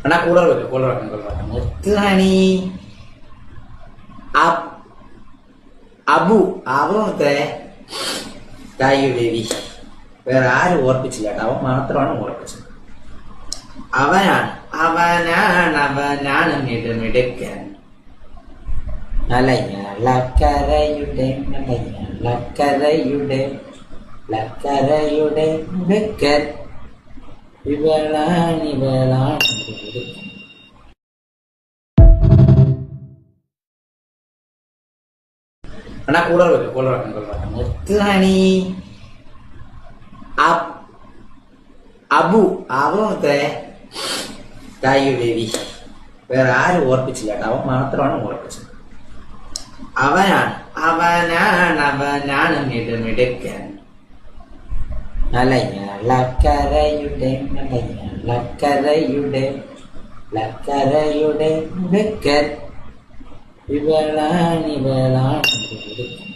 അണ്ണാ cooler വെക്കും, cooler വെക്കണം. നിർത്തുകയാണീ Abu അവത്തെ തായു baby. വേറെ ആരും ഓർപ്പിച്ചില്ല കേട്ടോ, അവൻ മാത്രമാണ് ഓർപ്പിച്ചത്. അവനാണ് മിടുക്കൻ. ലക്കരയുടെ മിടുക്കൻ. ഇവളാണ് അണ്ണാ കൂളർ വെക്കും, കൂളർ വെക്കണം. നിർത്തുകയാണീ അബു അവത്തെ തായു ബേബി. വേറെ ആരും ഓർപ്പിച്ചില്ല കേട്ടോ, അവൻ മാത്രമാണ് ഓർപ്പിച്ചത്. അവനാണ് മിടുക്കൻ. ലക്കരയുടെ മിടുക്കൻ. ഇവളാണ് മിടുക്കൻ.